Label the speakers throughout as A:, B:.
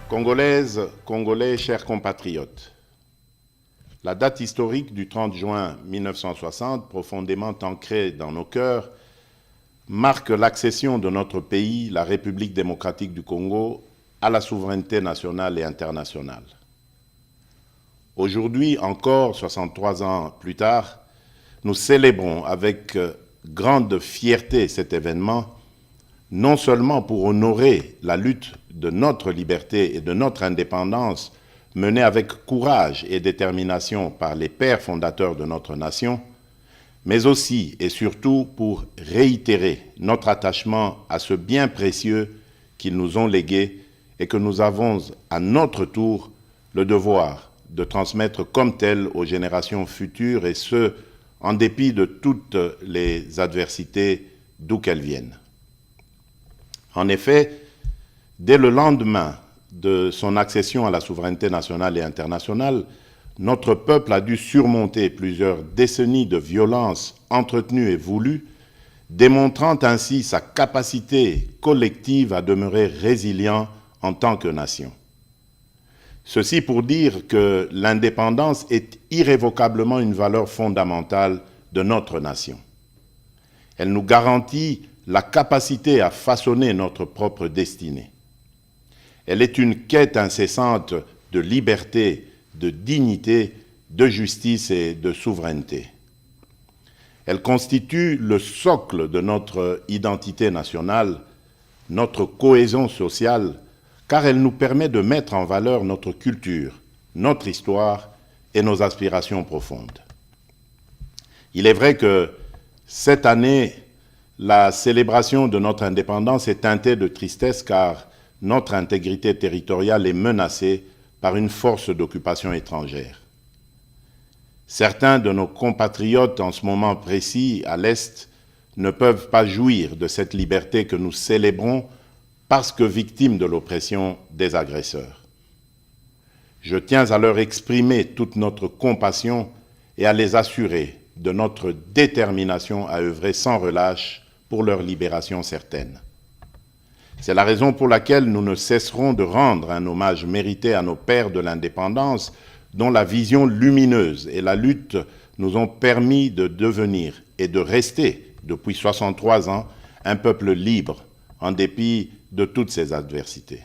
A: Congolaises, Congolais, chers compatriotes, la date historique du 30 juin 1960, profondément ancrée dans nos cœurs, marque l'accession de notre pays, la République démocratique du Congo, à la souveraineté nationale et internationale. Aujourd'hui, encore 63 ans plus tard, nous célébrons avec grande fierté cet événement, non seulement pour honorer la lutte de notre liberté et de notre indépendance menée avec courage et détermination par les pères fondateurs de notre nation, mais aussi et surtout pour réitérer notre attachement à ce bien précieux qu'ils nous ont légué et que nous avons à notre tour le devoir de transmettre comme tel aux générations futures, et ce, en dépit de toutes les adversités d'où qu'elles viennent. En effet, dès le lendemain de son accession à la souveraineté nationale et internationale, notre peuple a dû surmonter plusieurs décennies de violences entretenues et voulues, démontrant ainsi sa capacité collective à demeurer résilient en tant que nation. Ceci pour dire que l'indépendance est irrévocablement une valeur fondamentale de notre nation. Elle nous garantit la capacité à façonner notre propre destinée. Elle est une quête incessante de liberté, de dignité, de justice et de souveraineté. Elle constitue le socle de notre identité nationale, notre cohésion sociale, car elle nous permet de mettre en valeur notre culture, notre histoire et nos aspirations profondes. Il est vrai que cette année, la célébration de notre indépendance est teintée de tristesse, car notre intégrité territoriale est menacée par une force d'occupation étrangère. Certains de nos compatriotes en ce moment précis à l'Est ne peuvent pas jouir de cette liberté que nous célébrons parce que victimes de l'oppression des agresseurs. Je tiens à leur exprimer toute notre compassion et à les assurer de notre détermination à œuvrer sans relâche pour leur libération certaine. C'est la raison pour laquelle nous ne cesserons de rendre un hommage mérité à nos pères de l'indépendance, dont la vision lumineuse et la lutte nous ont permis de devenir et de rester, depuis 63 ans, un peuple libre, en dépit de toutes ces adversités.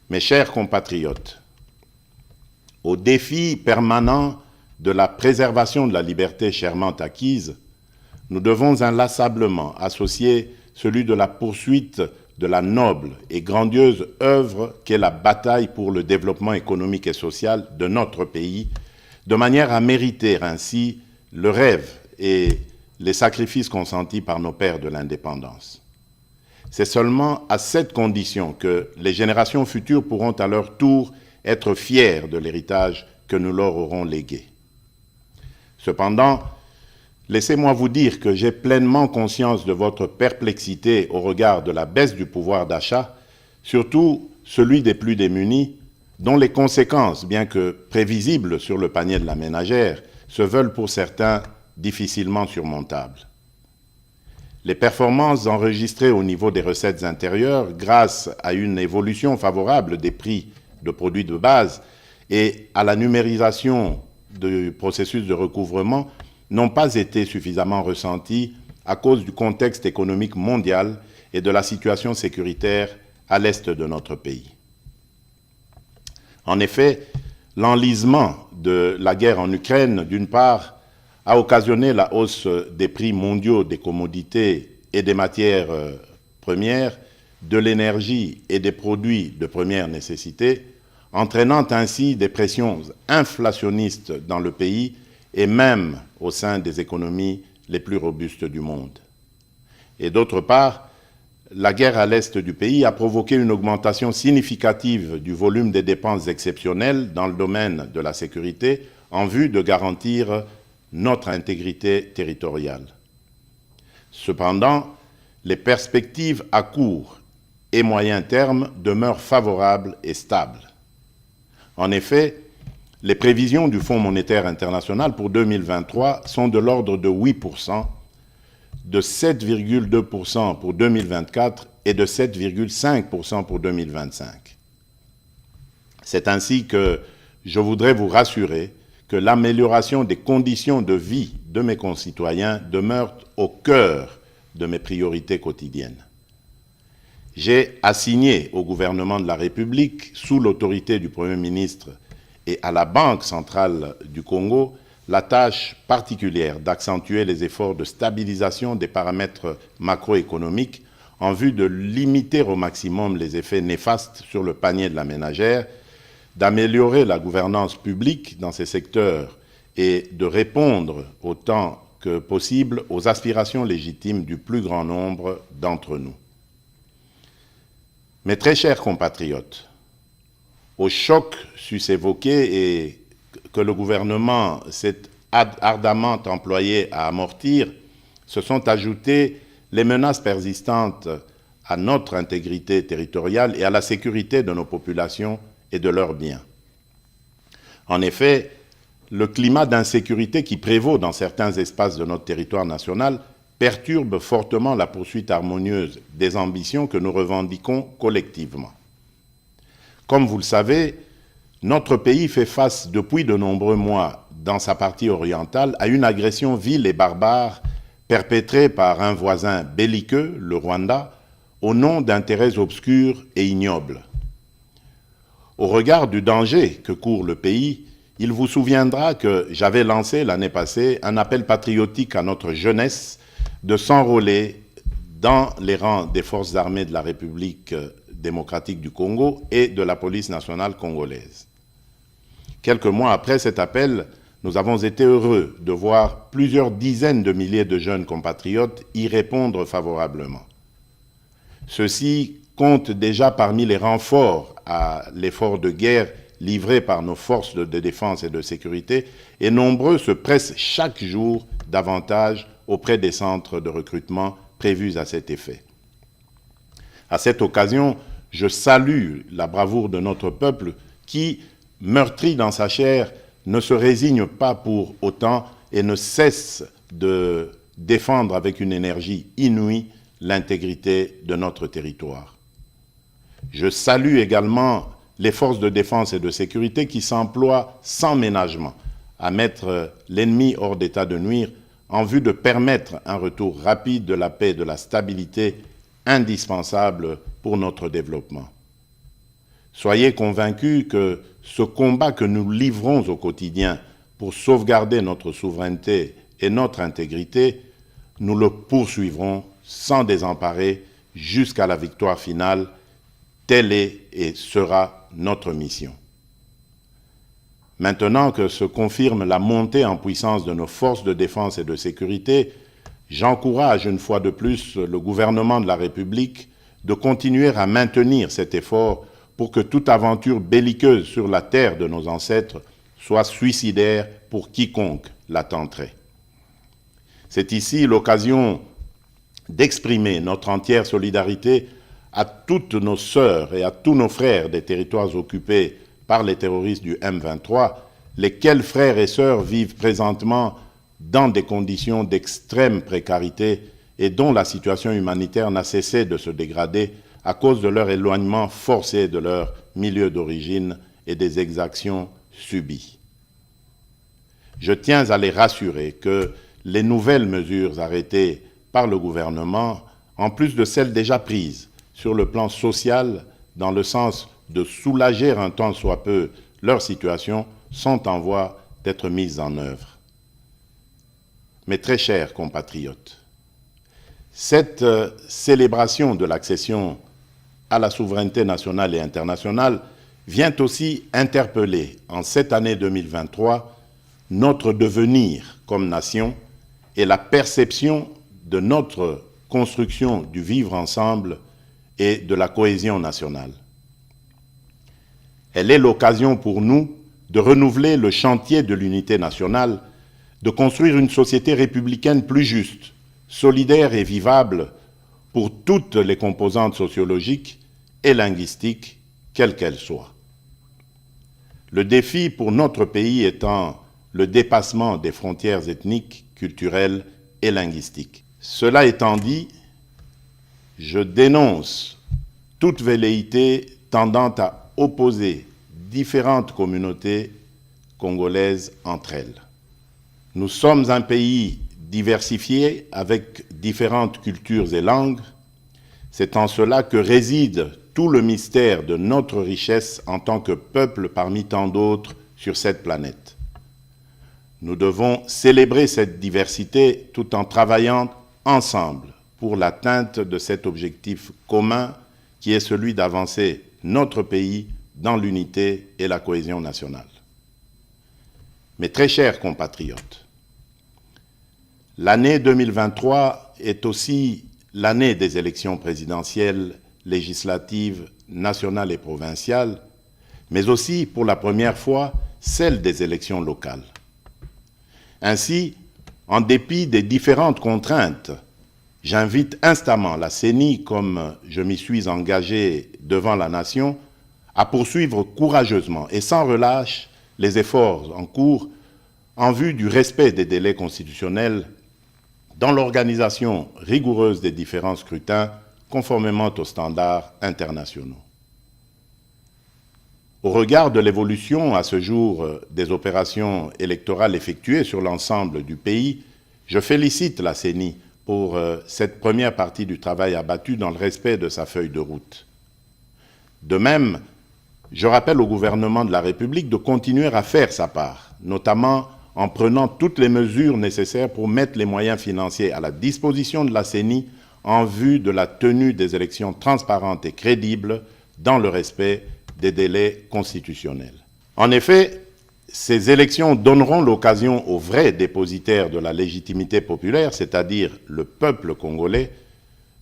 A: Mes chers compatriotes, au défi permanent de la préservation de la liberté chèrement acquise, nous devons inlassablement associer celui de la poursuite de la noble et grandiose œuvre qu'est la bataille pour le développement économique et social de notre pays, de manière à mériter ainsi le rêve et les sacrifices consentis par nos pères de l'indépendance. C'est seulement à cette condition que les générations futures pourront à leur tour être fiers de l'héritage que nous leur aurons légué. Cependant, laissez-moi vous dire que j'ai pleinement conscience de votre perplexité au regard de la baisse du pouvoir d'achat, surtout celui des plus démunis, dont les conséquences, bien que prévisibles sur le panier de la ménagère, se veulent pour certains difficilement surmontables. Les performances enregistrées au niveau des recettes intérieures, grâce à une évolution favorable des prix de produits de base et à la numérisation du processus de recouvrement, n'ont pas été suffisamment ressentis à cause du contexte économique mondial et de la situation sécuritaire à l'est de notre pays. En effet, l'enlisement de la guerre en Ukraine, d'une part, a occasionné la hausse des prix mondiaux des commodités et des matières premières, de l'énergie et des produits de première nécessité, entraînant ainsi des pressions inflationnistes dans le pays et même au sein des économies les plus robustes du monde. Et d'autre part, la guerre à l'est du pays a provoqué une augmentation significative du volume des dépenses exceptionnelles dans le domaine de la sécurité en vue de garantir notre intégrité territoriale. Cependant, les perspectives à court et moyen terme demeurent favorables et stables. En effet, les prévisions du Fonds monétaire international pour 2023 sont de l'ordre de 8%, de 7,2% pour 2024 et de 7,5% pour 2025. C'est ainsi que je voudrais vous rassurer que l'amélioration des conditions de vie de mes concitoyens demeure au cœur de mes priorités quotidiennes. J'ai assigné au gouvernement de la République, sous l'autorité du Premier ministre et à la Banque centrale du Congo, la tâche particulière d'accentuer les efforts de stabilisation des paramètres macroéconomiques en vue de limiter au maximum les effets néfastes sur le panier de la ménagère, d'améliorer la gouvernance publique dans ces secteurs et de répondre autant que possible aux aspirations légitimes du plus grand nombre d'entre nous. Mes très chers compatriotes, au choc sus évoqué et que le gouvernement s'est ardemment employé à amortir, se sont ajoutées les menaces persistantes à notre intégrité territoriale et à la sécurité de nos populations et de leurs biens. En effet, le climat d'insécurité qui prévaut dans certains espaces de notre territoire national perturbe fortement la poursuite harmonieuse des ambitions que nous revendiquons collectivement. Comme vous le savez, notre pays fait face depuis de nombreux mois, dans sa partie orientale, à une agression vile et barbare perpétrée par un voisin belliqueux, le Rwanda, au nom d'intérêts obscurs et ignobles. Au regard du danger que court le pays, il vous souviendra que j'avais lancé l'année passée un appel patriotique à notre jeunesse de s'enrôler dans les rangs des forces armées de la République démocratique du Congo et de la police nationale congolaise. Quelques mois après cet appel, nous avons été heureux de voir plusieurs dizaines de milliers de jeunes compatriotes y répondre favorablement. Ceux-ci comptent déjà parmi les renforts à l'effort de guerre livré par nos forces de défense et de sécurité, et nombreux se pressent chaque jour davantage auprès des centres de recrutement prévus à cet effet. À cette occasion, je salue la bravoure de notre peuple qui, meurtri dans sa chair, ne se résigne pas pour autant et ne cesse de défendre avec une énergie inouïe l'intégrité de notre territoire. Je salue également les forces de défense et de sécurité qui s'emploient sans ménagement à mettre l'ennemi hors d'état de nuire en vue de permettre un retour rapide de la paix et de la stabilité indispensable pour notre développement. Soyez convaincus que ce combat que nous livrons au quotidien pour sauvegarder notre souveraineté et notre intégrité, nous le poursuivrons sans désemparer jusqu'à la victoire finale. Telle est et sera notre mission. Maintenant que se confirme la montée en puissance de nos forces de défense et de sécurité, j'encourage une fois de plus le gouvernement de la République de continuer à maintenir cet effort pour que toute aventure belliqueuse sur la terre de nos ancêtres soit suicidaire pour quiconque la tenterait. C'est ici l'occasion d'exprimer notre entière solidarité à toutes nos sœurs et à tous nos frères des territoires occupés par les terroristes du M23, lesquels frères et sœurs vivent présentement dans des conditions d'extrême précarité et dont la situation humanitaire n'a cessé de se dégrader à cause de leur éloignement forcé de leur milieu d'origine et des exactions subies. Je tiens à les rassurer que les nouvelles mesures arrêtées par le gouvernement, en plus de celles déjà prises sur le plan social, dans le sens de soulager un tant soit peu leur situation, sont en voie d'être mises en œuvre. Mes très chers compatriotes, cette célébration de l'accession à la souveraineté nationale et internationale vient aussi interpeller, en cette année 2023, notre devenir comme nation et la perception de notre construction du vivre ensemble et de la cohésion nationale. Elle est l'occasion pour nous de renouveler le chantier de l'unité nationale, de construire une société républicaine plus juste, solidaire et vivable pour toutes les composantes sociologiques et linguistiques, quelles qu'elles soient. Le défi pour notre pays étant le dépassement des frontières ethniques, culturelles et linguistiques. Cela étant dit, je dénonce toute velléité tendant à opposer différentes communautés congolaises entre elles. Nous sommes un pays diversifié avec différentes cultures et langues. C'est en cela que réside tout le mystère de notre richesse en tant que peuple parmi tant d'autres sur cette planète. Nous devons célébrer cette diversité tout en travaillant ensemble pour l'atteinte de cet objectif commun qui est celui d'avancer notre pays dans l'unité et la cohésion nationale. Mes très chers compatriotes, l'année 2023 est aussi l'année des élections présidentielles, législatives, nationales et provinciales, mais aussi pour la première fois celle des élections locales. Ainsi, en dépit des différentes contraintes, j'invite instamment la CENI, comme je m'y suis engagé devant la nation, à poursuivre courageusement et sans relâche les efforts en cours en vue du respect des délais constitutionnels dans l'organisation rigoureuse des différents scrutins conformément aux standards internationaux. Au regard de l'évolution à ce jour des opérations électorales effectuées sur l'ensemble du pays, je félicite la CENI pour cette première partie du travail abattu dans le respect de sa feuille de route. De même, je rappelle au gouvernement de la République de continuer à faire sa part, notamment en prenant toutes les mesures nécessaires pour mettre les moyens financiers à la disposition de la CENI en vue de la tenue des élections transparentes et crédibles dans le respect des délais constitutionnels. En effet, ces élections donneront l'occasion aux vrais dépositaires de la légitimité populaire, c'est-à-dire le peuple congolais,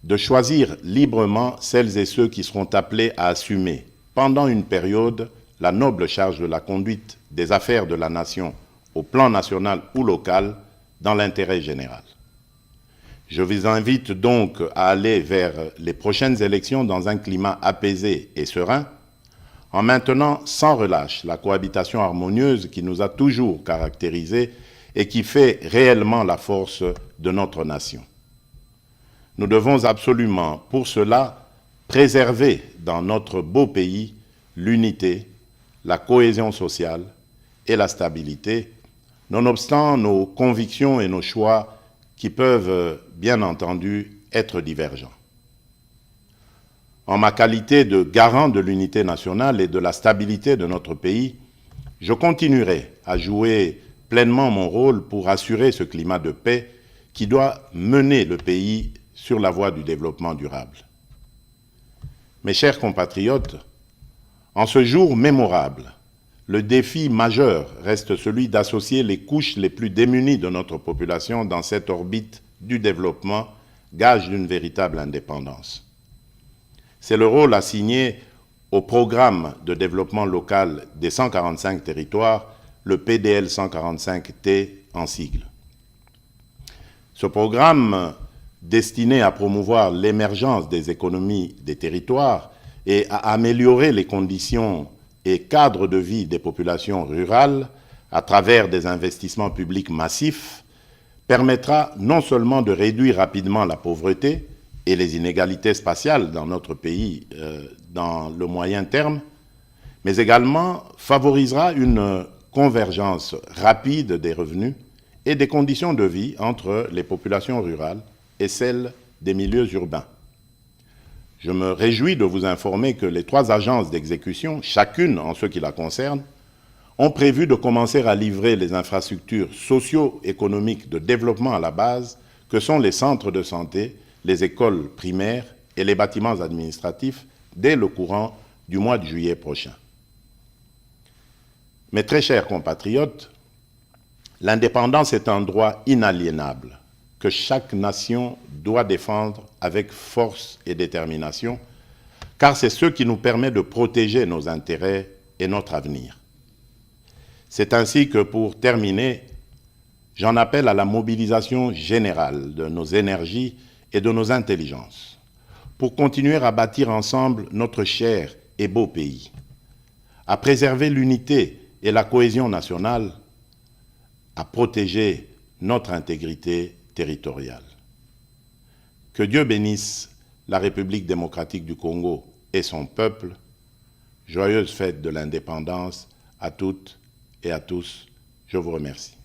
A: de choisir librement celles et ceux qui seront appelés à assumer, pendant une période, la noble charge de la conduite des affaires de la nation au plan national ou local, dans l'intérêt général. Je vous invite donc à aller vers les prochaines élections dans un climat apaisé et serein, en maintenant sans relâche la cohabitation harmonieuse qui nous a toujours caractérisés et qui fait réellement la force de notre nation. Nous devons absolument, pour cela, préserver dans notre beau pays l'unité, la cohésion sociale et la stabilité, nonobstant nos convictions et nos choix qui peuvent, bien entendu, être divergents. En ma qualité de garant de l'unité nationale et de la stabilité de notre pays, je continuerai à jouer pleinement mon rôle pour assurer ce climat de paix qui doit mener le pays sur la voie du développement durable. Mes chers compatriotes, en ce jour mémorable, le défi majeur reste celui d'associer les couches les plus démunies de notre population dans cette orbite du développement, gage d'une véritable indépendance. C'est le rôle assigné au programme de développement local des 145 territoires, le PDL 145T en sigle. Ce programme, destiné à promouvoir l'émergence des économies des territoires et à améliorer les conditions et cadres de vie des populations rurales à travers des investissements publics massifs, permettra non seulement de réduire rapidement la pauvreté et les inégalités spatiales dans notre pays dans le moyen terme, mais également favorisera une convergence rapide des revenus et des conditions de vie entre les populations rurales et celles des milieux urbains. Je me réjouis de vous informer que les 3 agences d'exécution, chacune en ce qui la concerne, ont prévu de commencer à livrer les infrastructures socio-économiques de développement à la base, que sont les centres de santé, les écoles primaires et les bâtiments administratifs, dès le courant du mois de juillet prochain. Mes très chers compatriotes, l'indépendance est un droit inaliénable que chaque nation doit défendre avec force et détermination, car c'est ce qui nous permet de protéger nos intérêts et notre avenir. C'est ainsi que, pour terminer, j'en appelle à la mobilisation générale de nos énergies et de nos intelligences, pour continuer à bâtir ensemble notre cher et beau pays, à préserver l'unité et la cohésion nationale, à protéger notre intégrité territoriale. Que Dieu bénisse la République démocratique du Congo et son peuple. Joyeuse fête de l'indépendance à toutes et à tous. Je vous remercie.